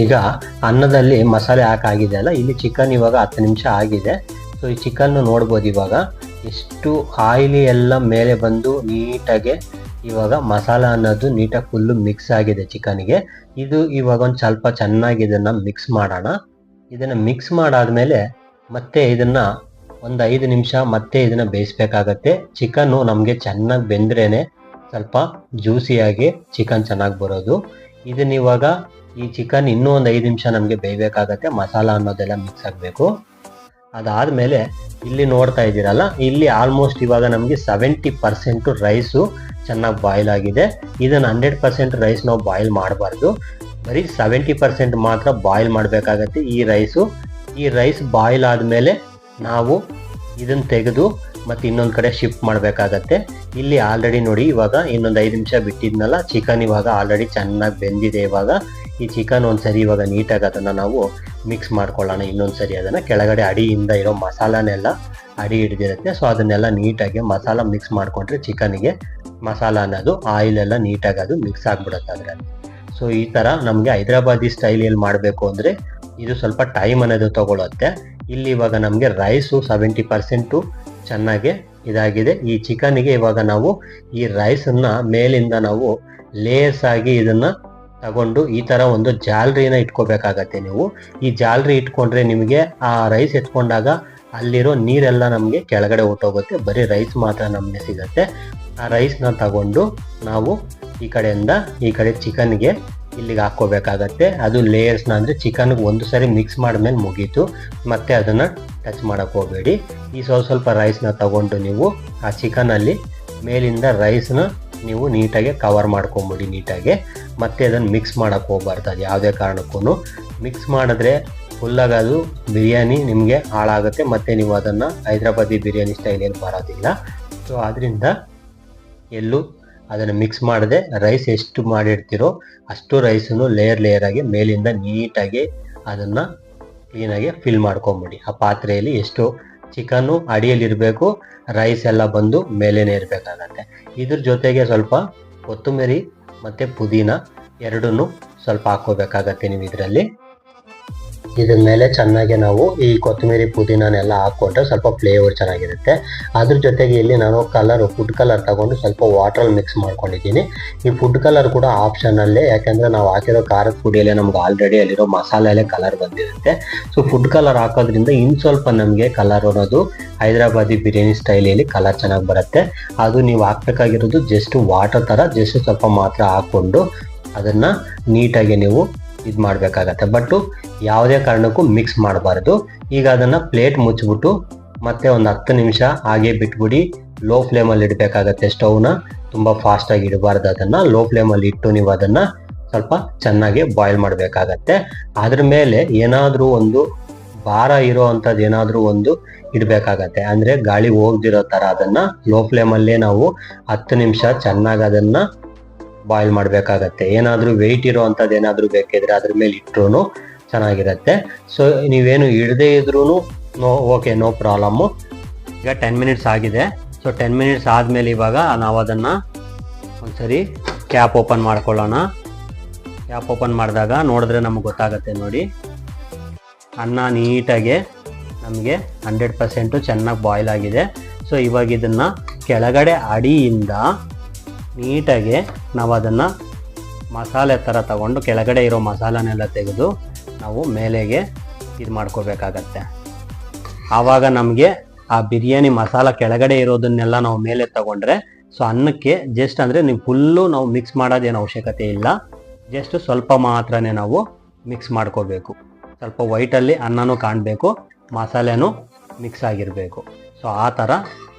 ಈಗ ಅನ್ನದಲ್ಲಿ ಮಸಾಲೆ ಹಾಕಾಗಿದೆ ಅಲ್ಲ, ಇಲ್ಲಿ ಚಿಕನ್ ಇವಾಗ 10 ನಿಮಿಷ ಆಗಿದೆ. ಸೊ ಈ ಚಿಕನ್ ನೋಡ್ಬೋದು ಇವಾಗ ಎಷ್ಟು ಆಯಿಲಿ ಎಲ್ಲ ಮೇಲೆ ಬಂದು ನೀಟಾಗಿ ಇವಾಗ ಮಸಾಲ ಅನ್ನೋದು ನೀಟಾಗಿ ಫುಲ್ಲು ಮಿಕ್ಸ್ ಆಗಿದೆ ಚಿಕನ್ಗೆ. ಇದು ಇವಾಗ ಒಂದು ಸ್ವಲ್ಪ ಚೆನ್ನಾಗಿ ಇದನ್ನು ಮಿಕ್ಸ್ ಮಾಡೋಣ. ಇದನ್ನು ಮಿಕ್ಸ್ ಮಾಡಾದ್ಮೇಲೆ ಮತ್ತೆ ಇದನ್ನು ಒಂದು 5 ನಿಮಿಷ ಮತ್ತೆ ಇದನ್ನು ಬೇಯಿಸ್ಬೇಕಾಗತ್ತೆ. ಚಿಕನ್ನು ನಮಗೆ ಚೆನ್ನಾಗಿ ಬೆಂದ್ರೇನೆ ಸ್ವಲ್ಪ ಜ್ಯೂಸಿಯಾಗಿ ಚಿಕನ್ ಚೆನ್ನಾಗಿ ಬರೋದು. ಇದನ್ನ ಇವಾಗ ಈ ಚಿಕನ್ ಇನ್ನೂ ಒಂದು 5 ನಿಮಿಷ ನಮಗೆ ಬೇಯಬೇಕಾಗತ್ತೆ. ಮಸಾಲ ಅನ್ನೋದೆಲ್ಲ ಮಿಕ್ಸ್ ಆಗಬೇಕು. ಅದಾದಮೇಲೆ ಇಲ್ಲಿ ನೋಡ್ತಾ ಇದ್ದೀರಲ್ಲ, ಇಲ್ಲಿ ಆಲ್ಮೋಸ್ಟ್ ಇವಾಗ ನಮಗೆ 70% ರೈಸು ಚೆನ್ನಾಗಿ ಬಾಯ್ಲ್ ಆಗಿದೆ. ಇದನ್ನು 100% ರೈಸ್ ನಾವು ಬಾಯ್ಲ್ ಮಾಡಬಾರ್ದು, ಬರೀ 70% ಮಾತ್ರ ಬಾಯ್ಲ್ ಮಾಡಬೇಕಾಗತ್ತೆ ಈ ರೈಸು. ಈ ರೈಸ್ ಬಾಯ್ಲ್ ಆದಮೇಲೆ ನಾವು ಇದನ್ನು ತೆಗೆದು ಮತ್ತು ಇನ್ನೊಂದು ಕಡೆ ಶಿಫ್ಟ್ ಮಾಡಬೇಕಾಗತ್ತೆ. ಇಲ್ಲಿ ಆಲ್ರೆಡಿ ನೋಡಿ ಇವಾಗ ಇನ್ನೊಂದು 5 ನಿಮಿಷ ಬಿಟ್ಟಿದ್ನಲ್ಲ, ಚಿಕನ್ ಇವಾಗ ಆಲ್ರೆಡಿ ಚೆನ್ನಾಗಿ ಬೆಂದಿದೆ. ಇವಾಗ ಈ ಚಿಕನ್ ಒಂದ್ಸರಿ ಇವಾಗ ನೀಟಾಗಿ ಅದನ್ನು ನಾವು ಮಿಕ್ಸ್ ಮಾಡ್ಕೊಳ್ಳೋಣ. ಇನ್ನೊಂದು ಸರಿ ಅದನ್ನು ಕೆಳಗಡೆ ಅಡಿಯಿಂದ ಇರೋ ಮಸಾಲನೆಲ್ಲ ಅಡಿ ಹಿಡಿದಿರುತ್ತೆ. ಸೊ ಅದನ್ನೆಲ್ಲ ನೀಟಾಗಿ ಮಸಾಲ ಮಿಕ್ಸ್ ಮಾಡಿಕೊಂಡ್ರೆ ಚಿಕನ್ಗೆ ಮಸಾಲ ಅನ್ನೋದು ಆಯಿಲೆಲ್ಲ ನೀಟಾಗಿ ಅದು ಮಿಕ್ಸ್ ಆಗಿಬಿಡುತ್ತೆ ಅದರಲ್ಲಿ. ಸೊ ಈ ಥರ ನಮಗೆ ಹೈದ್ರಾಬಾದಿ ಸ್ಟೈಲಲ್ಲಿ ಮಾಡಬೇಕು ಅಂದರೆ ಇದು ಸ್ವಲ್ಪ ಟೈಮ್ ಅನ್ನೋದು ತಗೊಳುತ್ತೆ. ಇಲ್ಲಿ ಇವಾಗ ನಮಗೆ ರೈಸು 70% ಚೆನ್ನಾಗಿ ಇದಾಗಿದೆ. ಈ ಚಿಕನ್ಗೆ ಇವಾಗ ನಾವು ಈ ರೈಸನ್ನು ಮೇಲಿಂದ ನಾವು ಲೇಯರ್ಸ್ ಆಗಿ ಇದನ್ನು ತಗೊಂಡು ಈ ಥರ ಒಂದು ಜಾಲರಿನ ಇಟ್ಕೋಬೇಕಾಗತ್ತೆ. ನೀವು ಈ ಜಾಲರಿ ಇಟ್ಕೊಂಡ್ರೆ ನಿಮಗೆ ಆ ರೈಸ್ ಎತ್ಕೊಂಡಾಗ ಅಲ್ಲಿರೋ ನೀರೆಲ್ಲ ನಮಗೆ ಕೆಳಗಡೆ ಹೊಟ್ಟೋಗುತ್ತೆ, ಬರೀ ರೈಸ್ ಮಾತ್ರ ನಮಗೆ ಸಿಗುತ್ತೆ. ಆ ರೈಸ್ನ ತಗೊಂಡು ನಾವು ಈ ಕಡೆಯಿಂದ ಈ ಕಡೆ ಚಿಕನ್ಗೆ ಇಲ್ಲಿಗೆ ಹಾಕ್ಕೋಬೇಕಾಗತ್ತೆ. ಅದು ಲೇಯರ್ಸ್ನ ಅಂದರೆ ಚಿಕನ್ಗೆ ಒಂದು ಸರಿ ಮಿಕ್ಸ್ ಮಾಡಿದ್ಮೇಲೆ ಮುಗೀತು, ಮತ್ತೆ ಅದನ್ನು ಟಚ್ ಮಾಡೋಕ್ಕೆ ಹೋಗಬೇಡಿ. ಈ ಸ್ವಲ್ಪ ರೈಸ್ನ ತಗೊಂಡು ನೀವು ಆ ಚಿಕನಲ್ಲಿ ಮೇಲಿಂದ ರೈಸ್ನ ನೀವು ನೀಟಾಗಿ ಕವರ್ ಮಾಡ್ಕೊಂಬಿಡಿ ನೀಟಾಗಿ. ಮತ್ತೆ ಅದನ್ನು ಮಿಕ್ಸ್ ಮಾಡೋಕ್ಕೆ ಹೋಗ್ಬಾರ್ದು ಅದು ಯಾವುದೇ ಕಾರಣಕ್ಕೂ. ಮಿಕ್ಸ್ ಮಾಡಿದ್ರೆ ಫುಲ್ಲಾಗಿ ಅದು ಬಿರಿಯಾನಿ ನಿಮಗೆ ಹಾಳಾಗುತ್ತೆ, ಮತ್ತು ನೀವು ಅದನ್ನು ಹೈದ್ರಾಬಾದಿ ಬಿರಿಯಾನಿ ಸ್ಟೈಲಲ್ಲಿ ಬರೋದಿಲ್ಲ. ಸೊ ಆದ್ದರಿಂದ ಎಲ್ಲೂ ಅದನ್ನು ಮಿಕ್ಸ್ ಮಾಡದೆ ರೈಸ್ ಎಷ್ಟು ಮಾಡಿರ್ತೀರೋ ಅಷ್ಟು ರೈಸನ್ನು ಲೇಯರ್ ಆಗಿ ಮೇಲಿಂದ ನೀಟಾಗಿ ಅದನ್ನು ಕ್ಲೀನಾಗಿ ಫಿಲ್ ಮಾಡ್ಕೊಂಬಿಡಿ. ಆ ಪಾತ್ರೆಯಲ್ಲಿ ಎಷ್ಟು ಚಿಕನ್ನು ಅಡಿಯಲ್ಲಿರಬೇಕು, ರೈಸ್ ಎಲ್ಲ ಬಂದು ಮೇಲೇನೆ ಇರಬೇಕಾಗತ್ತೆ. ಇದ್ರ ಜೊತೆಗೆ ಸ್ವಲ್ಪ ಕೊತ್ತಂಬರಿ ಮತ್ತು ಪುದೀನ ಎರಡನ್ನೂ ಸ್ವಲ್ಪ ಹಾಕ್ಕೋಬೇಕಾಗತ್ತೆ ನೀವು ಇದರಲ್ಲಿ. ಇದ್ರ ಮೇಲೆ ಚೆನ್ನಾಗಿ ನಾವು ಈ ಕೊತ್ತಂಬರಿ ಪುದೀನನೆಲ್ಲ ಹಾಕ್ಕೊಂಡ್ರೆ ಸ್ವಲ್ಪ ಫ್ಲೇವರ್ ಚೆನ್ನಾಗಿರುತ್ತೆ. ಅದ್ರ ಜೊತೆಗೆ ಇಲ್ಲಿ ನಾನು ಫುಡ್ ಕಲರ್ ತಗೊಂಡು ಸ್ವಲ್ಪ ವಾಟ್ರಲ್ಲಿ ಮಿಕ್ಸ್ ಮಾಡ್ಕೊಂಡಿದ್ದೀನಿ. ಈ ಫುಡ್ ಕಲರ್ ಕೂಡ ಆಪ್ಷನಲ್ಲೇ, ಯಾಕೆಂದರೆ ನಾವು ಹಾಕಿರೋ ಖಾರದ ಪುಡಿಯಲ್ಲೇ ನಮ್ಗೆ ಆಲ್ರೆಡಿ ಅಲ್ಲಿರೋ ಮಸಾಲೆಯಲ್ಲೇ ಕಲರ್ ಬಂದಿರುತ್ತೆ. ಸೊ ಫುಡ್ ಕಲರ್ ಹಾಕೋದ್ರಿಂದ ಇನ್ನು ಸ್ವಲ್ಪ ನಮಗೆ ಕಲರ್ ಅನ್ನೋದು ಹೈದ್ರಾಬಾದಿ ಬಿರಿಯಾನಿ ಸ್ಟೈಲಲ್ಲಿ ಕಲರ್ ಚೆನ್ನಾಗಿ ಬರುತ್ತೆ. ಅದು ನೀವು ಹಾಕ್ಬೇಕಾಗಿರೋದು ಜಸ್ಟ್ ವಾಟರ್ ಥರ ಜಸ್ಟ್ ಸ್ವಲ್ಪ ಮಾತ್ರ ಹಾಕ್ಕೊಂಡು ಅದನ್ನು ನೀಟಾಗಿ ನೀವು ಇದು ಮಾಡಬೇಕಾಗತ್ತೆ. ಬಟ್ಟು ಯಾವುದೇ ಕಾರಣಕ್ಕೂ ಮಿಕ್ಸ್ ಮಾಡಬಾರ್ದು. ಈಗ ಅದನ್ನು ಪ್ಲೇಟ್ ಮುಚ್ಚಿಬಿಟ್ಟು ಮತ್ತೆ ಒಂದು 10 ನಿಮಿಷ ಹಾಗೆ ಬಿಟ್ಬಿಡಿ. ಲೋ ಫ್ಲೇಮಲ್ಲಿ ಇಡಬೇಕಾಗತ್ತೆ ಸ್ಟವ್ನ, ತುಂಬ ಫಾಸ್ಟಾಗಿ ಇಡಬಾರ್ದು. ಅದನ್ನು ಲೋ ಫ್ಲೇಮಲ್ಲಿ ಇಟ್ಟು ನೀವು ಅದನ್ನು ಸ್ವಲ್ಪ ಚೆನ್ನಾಗಿ ಬಾಯ್ಲ್ ಮಾಡಬೇಕಾಗತ್ತೆ. ಅದ್ರ ಮೇಲೆ ಏನಾದರೂ ಒಂದು ಭಾರ ಇರೋ ಅಂಥದ್ದು ಏನಾದರೂ ಒಂದು ಇಡಬೇಕಾಗತ್ತೆ, ಅಂದರೆ ಗಾಳಿ ಹೋಗ್ದಿರೋ ಥರ ಅದನ್ನು ಲೋ ಫ್ಲೇಮಲ್ಲೇ ನಾವು 10 ನಿಮಿಷ ಚೆನ್ನಾಗಿ ಅದನ್ನು ಬಾಯ್ಲ್ ಮಾಡಬೇಕಾಗತ್ತೆ. ಏನಾದರೂ ವೆಯ್ಟ್ ಇರೋ ಅಂಥದ್ದು ಏನಾದರೂ ಬೇಕಿದ್ರೆ ಅದ್ರ ಮೇಲೆ ಇಟ್ಟರು ಚೆನ್ನಾಗಿರುತ್ತೆ. ಸೊ ನೀವೇನು ಇಡದೇ ಇದ್ರೂ ನೋ ಪ್ರಾಬ್ಲಮ್ಮು. ಈಗ 10 ಮಿನಿಟ್ಸ್ ಆಗಿದೆ. ಸೊ 10 ಮಿನಿಟ್ಸ್ ಆದಮೇಲೆ ಇವಾಗ ನಾವು ಅದನ್ನು ಒಂದ್ಸರಿ ಕ್ಯಾಪ್ ಓಪನ್ ಮಾಡ್ಕೊಳ್ಳೋಣ. ಕ್ಯಾಪ್ ಓಪನ್ ಮಾಡಿದಾಗ ನೋಡಿದ್ರೆ ನಮಗೆ ಗೊತ್ತಾಗುತ್ತೆ ನೋಡಿ, ಅನ್ನ ನೀಟಾಗಿ ನಮಗೆ 100% ಚೆನ್ನಾಗಿ ಬಾಯ್ಲ್ ಆಗಿದೆ. ಸೊ ಇವಾಗ ಇದನ್ನು ಕೆಳಗಡೆ ಅಡಿಯಿಂದ ನೀಟಾಗಿ ನಾವು ಅದನ್ನು ಮಸಾಲೆ ಥರ ತಗೊಂಡು ಕೆಳಗಡೆ ಇರೋ ಮಸಾಲನೆಲ್ಲ ತೆಗೆದು ನಾವು ಮೇಲೆಗೆ ಇದು ಮಾಡ್ಕೋಬೇಕಾಗತ್ತೆ. ಆವಾಗ ನಮಗೆ ಆ ಬಿರಿಯಾನಿ ಮಸಾಲ ಕೆಳಗಡೆ ಇರೋದನ್ನೆಲ್ಲ ನಾವು ಮೇಲೆ ತಗೊಂಡ್ರೆ ಸೊ ಅನ್ನಕ್ಕೆ ಜಸ್ಟ್ ಅಂದರೆ ನೀವು ಫುಲ್ಲು ನಾವು ಮಿಕ್ಸ್ ಮಾಡೋದೇನು ಅವಶ್ಯಕತೆ ಇಲ್ಲ, ಜಸ್ಟ್ ಸ್ವಲ್ಪ ಮಾತ್ರನೇ ನಾವು ಮಿಕ್ಸ್ ಮಾಡ್ಕೋಬೇಕು. ಸ್ವಲ್ಪ ವೈಟಲ್ಲಿ ಅನ್ನನೂ ಕಾಣಬೇಕು, ಮಸಾಲೆನೂ ಮಿಕ್ಸ್ ಆಗಿರಬೇಕು. ಸೊ ಆ ಥರ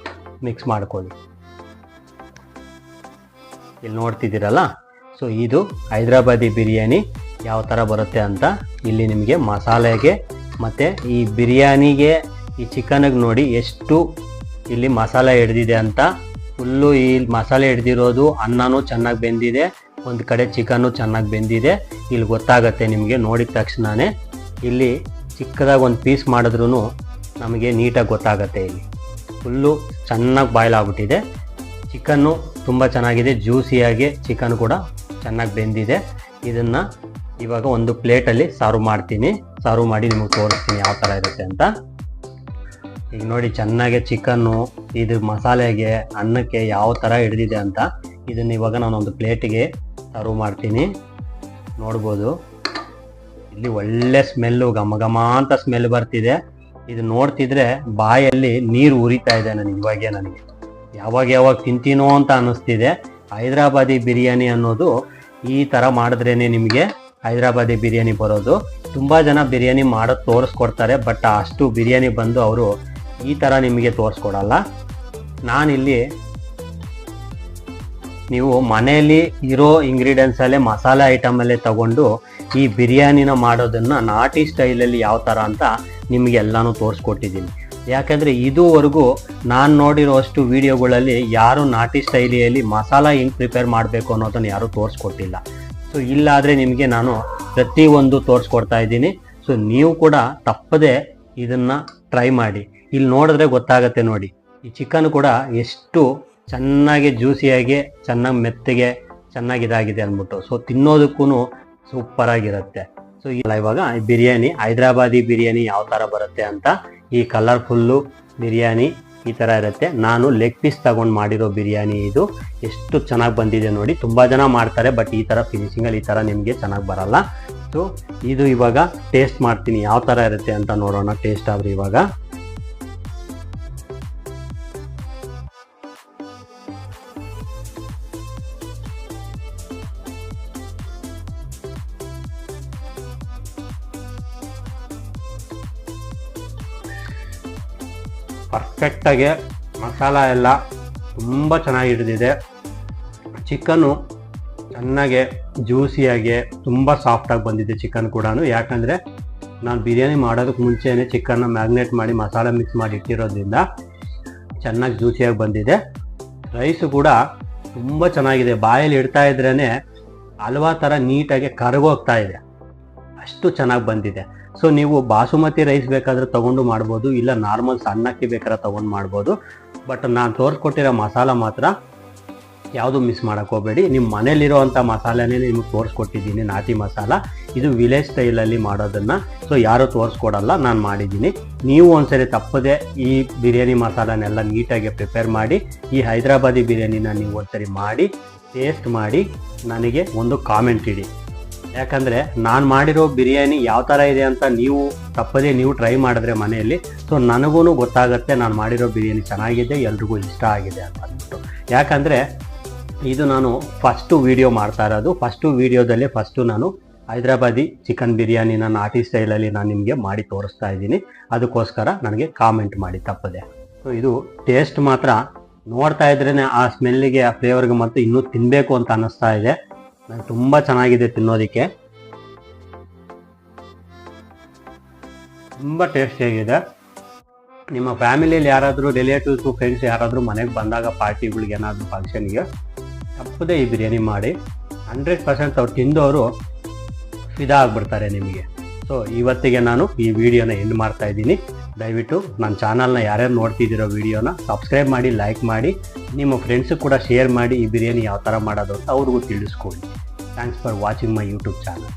ಮಿಕ್ಸ್ ಮಾಡ್ಕೊಳ್ಳಿ. ಇಲ್ಲಿ ನೋಡ್ತಿದ್ದೀರಲ್ಲ, ಸೊ ಇದು ಹೈದ್ರಾಬಾದಿ ಬಿರಿಯಾನಿ ಯಾವ ಥರ ಬರುತ್ತೆ ಅಂತ. ಇಲ್ಲಿ ನಿಮಗೆ ಮಸಾಲೆಗೆ ಮತ್ತು ಈ ಬಿರಿಯಾನಿಗೆ ಈ ಚಿಕನಿಗೆ ನೋಡಿ ಎಷ್ಟು ಇಲ್ಲಿ ಮಸಾಲೆ ಹಿಡ್ದಿದೆ ಅಂತ. ಫುಲ್ಲು ಈ ಮಸಾಲೆ ಹಿಡ್ದಿರೋದು, ಅನ್ನನೂ ಚೆನ್ನಾಗಿ ಬೆಂದಿದೆ, ಒಂದು ಕಡೆ ಚಿಕನ್ನು ಚೆನ್ನಾಗಿ ಬೆಂದಿದೆ. ಇಲ್ಲಿ ಗೊತ್ತಾಗುತ್ತೆ ನಿಮಗೆ ನೋಡಿದ ತಕ್ಷಣವೇ. ಇಲ್ಲಿ ಚಿಕ್ಕದಾಗಿ ಒಂದು ಪೀಸ್ ಮಾಡಿದ್ರೂ ನಮಗೆ ನೀಟಾಗಿ ಗೊತ್ತಾಗುತ್ತೆ. ಇಲ್ಲಿ ಫುಲ್ಲು ಚೆನ್ನಾಗಿ ಬಾಯ್ಲ್ ಆಗಿಬಿಟ್ಟಿದೆ. ಚಿಕನ್ನು ತುಂಬ ಚೆನ್ನಾಗಿದೆ, ಜ್ಯೂಸಿಯಾಗಿ ಚಿಕನ್ ಕೂಡ ಚೆನ್ನಾಗಿ ಬೆಂದಿದೆ. ಇದನ್ನು ಇವಾಗ ಒಂದು ಪ್ಲೇಟಲ್ಲಿ ಸರ್ವ್ ಮಾಡ್ತೀನಿ. ಸರ್ವ್ ಮಾಡಿ ನಿಮಗೆ ತೋರಿಸ್ತೀನಿ ಯಾವ ಥರ ಇರುತ್ತೆ ಅಂತ. ಈಗ ನೋಡಿ ಚೆನ್ನಾಗಿ ಚಿಕನ್ನು ಇದು ಮಸಾಲೆಗೆ ಅನ್ನಕ್ಕೆ ಯಾವ ಥರ ಹಿಡಿದಿದೆ ಅಂತ. ಇದನ್ನು ಇವಾಗ ನಾನೊಂದು ಪ್ಲೇಟಿಗೆ ಸರ್ವ್ ಮಾಡ್ತೀನಿ. ನೋಡ್ಬೋದು ಇಲ್ಲಿ ಒಳ್ಳೆ ಸ್ಮೆಲ್ಲು, ಘಮ ಘಮ ಅಂತ ಸ್ಮೆಲ್ ಬರ್ತಿದೆ. ಇದು ನೋಡ್ತಿದ್ರೆ ಬಾಯಲ್ಲಿ ನೀರು ಉರಿತಾ ಇದೆ ನನಗೆ. ಯಾವಾಗ ತಿಂತೀನೋ ಅಂತ ಅನ್ನಿಸ್ತಿದೆ. ಹೈದರಾಬಾದಿ ಬಿರಿಯಾನಿ ಅನ್ನೋದು ಈ ಥರ ಮಾಡಿದ್ರೇನೆ ನಿಮಗೆ ಹೈದರಾಬಾದಿ ಬಿರಿಯಾನಿ ಬರೋದು. ತುಂಬ ಜನ ಬಿರಿಯಾನಿ ಮಾಡೋದು ತೋರಿಸ್ಕೊಡ್ತಾರೆ, ಬಟ್ ಅಷ್ಟು ಬಿರಿಯಾನಿ ಬಂದು ಅವರು ಈ ಥರ ನಿಮಗೆ ತೋರಿಸ್ಕೊಡಲ್ಲ. ನಾನಿಲ್ಲಿ ನೀವು ಮನೆಯಲ್ಲಿ ಇರೋ ಇಂಗ್ರೀಡಿಯೆಂಟ್ಸಲ್ಲೇ ಮಸಾಲೆ ಐಟಮಲ್ಲೇ ತಗೊಂಡು ಈ ಬಿರಿಯಾನಿನ ಮಾಡೋದನ್ನು ನಾಟಿ ಸ್ಟೈಲಲ್ಲಿ ಯಾವ ಥರ ಅಂತ ನಿಮಗೆ ಎಲ್ಲನೂ ತೋರಿಸ್ಕೊಟ್ಟಿದ್ದೀನಿ. ಯಾಕಂದರೆ ಇದುವರೆಗೂ ನಾನು ನೋಡಿರೋ ಅಷ್ಟು ವೀಡಿಯೋಗಳಲ್ಲಿ ಯಾರು ನಾಟಿ ಸ್ಟೈಲಿಯಲ್ಲಿ ಮಸಾಲ ಹೆಂಗೆ ಪ್ರಿಪೇರ್ ಮಾಡಬೇಕು ಅನ್ನೋದನ್ನು ಯಾರೂ ತೋರಿಸ್ಕೊಟ್ಟಿಲ್ಲ. ಸೊ ಇಲ್ಲಾದರೆ ನಿಮಗೆ ನಾನು ಪ್ರತಿಯೊಂದು ತೋರಿಸ್ಕೊಡ್ತಾ ಇದ್ದೀನಿ. ಸೊ ನೀವು ಕೂಡ ತಪ್ಪದೆ ಇದನ್ನು ಟ್ರೈ ಮಾಡಿ. ಇಲ್ಲಿ ನೋಡಿದ್ರೆ ಗೊತ್ತಾಗತ್ತೆ ನೋಡಿ, ಈ ಚಿಕನ್ ಕೂಡ ಎಷ್ಟು ಚೆನ್ನಾಗಿ ಜ್ಯೂಸಿಯಾಗಿ ಚೆನ್ನಾಗಿ ಮೆತ್ತಗೆ ಚೆನ್ನಾಗಿದಾಗಿದೆ ಅಂದ್ಬಿಟ್ಟು. ಸೊ ತಿನ್ನೋದಕ್ಕೂ ಸೂಪರಾಗಿರುತ್ತೆ. ಸೊ ಇವಾಗ ಈ ಬಿರಿಯಾನಿ ಹೈದರಾಬಾದಿ ಬಿರಿಯಾನಿ ಯಾವ ಥರ ಬರುತ್ತೆ ಅಂತ, ಈ ಕಲರ್ಫುಲ್ಲು ಬಿರಿಯಾನಿ ಈ ಥರ ಇರುತ್ತೆ. ನಾನು ಲೆಗ್ ಪೀಸ್ ತಗೊಂಡು ಮಾಡಿರೋ ಬಿರಿಯಾನಿ ಇದು. ಎಷ್ಟು ಚೆನ್ನಾಗಿ ಬಂದಿದೆ ನೋಡಿ. ತುಂಬ ಜನ ಮಾಡ್ತಾರೆ, ಬಟ್ ಈ ಥರ ಫಿನಿಶಿಂಗಲ್ಲಿ ಈ ಥರ ನಿಮಗೆ ಚೆನ್ನಾಗಿ ಬರಲ್ಲ. ಸೊ ಇದು ಇವಾಗ ಟೇಸ್ಟ್ ಮಾಡ್ತೀನಿ ಯಾವ ಥರ ಇರುತ್ತೆ ಅಂತ ನೋಡೋಣ. ಟೇಸ್ಟ್ ಆದ್ರೆ ಇವಾಗ ಪರ್ಫೆಕ್ಟಾಗಿ ಮಸಾಲ ಎಲ್ಲ ತುಂಬ ಚೆನ್ನಾಗಿ ಹಿಡಿದಿದೆ. ಚಿಕನ್ನು ಚೆನ್ನಾಗೆ ಜ್ಯೂಸಿಯಾಗಿ ತುಂಬ ಸಾಫ್ಟಾಗಿ ಬಂದಿದೆ ಚಿಕನ್ ಕೂಡ. ಯಾಕಂದರೆ ನಾನು ಬಿರಿಯಾನಿ ಮಾಡೋದಕ್ಕೆ ಮುಂಚೆನೇ ಚಿಕನ್ನ ಮ್ಯಾಗ್ನೇಟ್ ಮಾಡಿ ಮಸಾಲ ಮಿಕ್ಸ್ ಮಾಡಿ ಇಟ್ಟಿರೋದ್ರಿಂದ ಚೆನ್ನಾಗಿ ಜ್ಯೂಸಿಯಾಗಿ ಬಂದಿದೆ. ರೈಸು ಕೂಡ ತುಂಬ ಚೆನ್ನಾಗಿದೆ. ಬಾಯಲ್ಲಿ ಇಡ್ತಾ ಇದ್ರೇ ಹಲ್ವಾ ಥರ ನೀಟಾಗಿ ಕರಗೋಗ್ತಾ ಇದೆ, ಅಷ್ಟು ಚೆನ್ನಾಗಿ ಬಂದಿದೆ. ಸೊ ನೀವು ಬಾಸುಮತಿ ರೈಸ್ ಬೇಕಾದರೆ ತೊಗೊಂಡು ಮಾಡ್ಬೋದು, ಇಲ್ಲ ನಾರ್ಮಲ್ ಸಣ್ಣ ಅಕ್ಕಿ ಬೇಕಾದ್ರೆ ತೊಗೊಂಡು ಮಾಡ್ಬೋದು. ಬಟ್ ನಾನು ತೋರಿಸ್ಕೊಟ್ಟಿರೋ ಮಸಾಲ ಮಾತ್ರ ಯಾವುದು ಮಿಸ್ ಮಾಡೋಕ್ಕೆ ಹೋಗಬೇಡಿ. ನಿಮ್ಮ ಮನೇಲಿರೋವಂಥ ಮಸಾಲೆನೇ ನಿಮಗೆ ತೋರಿಸ್ಕೊಟ್ಟಿದ್ದೀನಿ, ನಾಟಿ ಮಸಾಲ. ಇದು ವಿಲೇಜ್ ಸ್ಟೈಲಲ್ಲಿ ಮಾಡೋದನ್ನು ಸೊ ಯಾರೂ ತೋರಿಸ್ಕೊಡಲ್ಲ, ನಾನು ಮಾಡಿದ್ದೀನಿ. ನೀವು ಒಂದ್ಸರಿ ತಪ್ಪದೆ ಈ ಬಿರಿಯಾನಿ ಮಸಾಲನೆಲ್ಲ ನೀಟಾಗಿ ಪ್ರಿಪೇರ್ ಮಾಡಿ ಈ ಹೈದರಾಬಾದಿ ಬಿರಿಯಾನಿನ ನೀವು ಒಂದ್ಸರಿ ಮಾಡಿ ಟೇಸ್ಟ್ ಮಾಡಿ ನನಗೆ ಒಂದು ಕಾಮೆಂಟ್ ಇಡಿ. ಯಾಕಂದರೆ ನಾನು ಮಾಡಿರೋ ಬಿರಿಯಾನಿ ಯಾವ ಥರ ಇದೆ ಅಂತ ನೀವು ತಪ್ಪದೇ ನೀವು ಟ್ರೈ ಮಾಡಿದ್ರೆ ಮನೆಯಲ್ಲಿ, ಸೊ ನನಗೂ ಗೊತ್ತಾಗುತ್ತೆ ನಾನು ಮಾಡಿರೋ ಬಿರಿಯಾನಿ ಚೆನ್ನಾಗಿದೆ, ಎಲ್ರಿಗೂ ಇಷ್ಟ ಆಗಿದೆ ಅಂತ ಅಂದ್ಬಿಟ್ಟು. ಯಾಕಂದರೆ ಇದು ನಾನು ಫಸ್ಟು ವೀಡಿಯೋ ಮಾಡ್ತಾ ಇರೋದು. ಫಸ್ಟು ವೀಡಿಯೋದಲ್ಲಿ ನಾನು ಹೈದರಾಬಾದಿ ಚಿಕನ್ ಬಿರಿಯಾನಿನ ನಾಟಿ ಸ್ಟೈಲಲ್ಲಿ ನಾನು ನಿಮಗೆ ಮಾಡಿ ತೋರಿಸ್ತಾ ಇದ್ದೀನಿ. ಅದಕ್ಕೋಸ್ಕರ ನನಗೆ ಕಾಮೆಂಟ್ ಮಾಡಿ ತಪ್ಪದೆ. ಸೊ ಇದು ಟೇಸ್ಟ್ ಮಾತ್ರ ನೋಡ್ತಾ ಇದ್ರೇ ಆ ಸ್ಮೆಲ್ಲಿಗೆ ಆ ಫ್ಲೇವರ್ಗೆ ಮತ್ತು ಇನ್ನೂ ತಿನ್ನಬೇಕು ಅಂತ ಅನ್ನಿಸ್ತಾ ಇದೆ. ನಂಗೆ ತುಂಬ ಚೆನ್ನಾಗಿದೆ ತಿನ್ನೋದಕ್ಕೆ, ತುಂಬ ಟೇಸ್ಟಿಯಾಗಿದೆ. ನಿಮ್ಮ ಫ್ಯಾಮಿಲಿಯಲ್ಲಿ ಯಾರಾದರೂ ರಿಲೇಟಿವ್ಸು ಫ್ರೆಂಡ್ಸ್ ಯಾರಾದರೂ ಮನೆಗೆ ಬಂದಾಗ ಪಾರ್ಟಿಗಳಿಗೆ ಏನಾದರೂ ಫಂಕ್ಷನ್ಗೆ ತಪ್ಪದೇ ಈ ಬಿರಿಯಾನಿ ಮಾಡಿ. 100% ಅವ್ರು ತಿಂದವರು ಫಿದಾ ಆಗಿಬಿಡ್ತಾರೆ ನಿಮಗೆ. ಸೊ ಇವತ್ತಿಗೆ ನಾನು ಈ ವಿಡಿಯೋನ ಎಂಡ್ ಮಾಡ್ತಾ ಇದ್ದೀನಿ. ದಯವಿಟ್ಟು ನನ್ನ ಚಾನಲ್ನ ಯಾರ್ಯಾರು ನೋಡ್ತಿದ್ದೀರೋ ವಿಡಿಯೋನ ಸಬ್ಸ್ಕ್ರೈಬ್ ಮಾಡಿ, ಲೈಕ್ ಮಾಡಿ, ನಿಮ್ಮ ಫ್ರೆಂಡ್ಸು ಕೂಡ ಶೇರ್ ಮಾಡಿ. ಈ ಬಿರಿಯಾನಿ ಯಾವ ಥರ ಮಾಡೋದು ಅಂತ ಅವ್ರಿಗೂ ತಿಳಿಸ್ಕೊಡಿ. Thanks for watching my YouTube channel.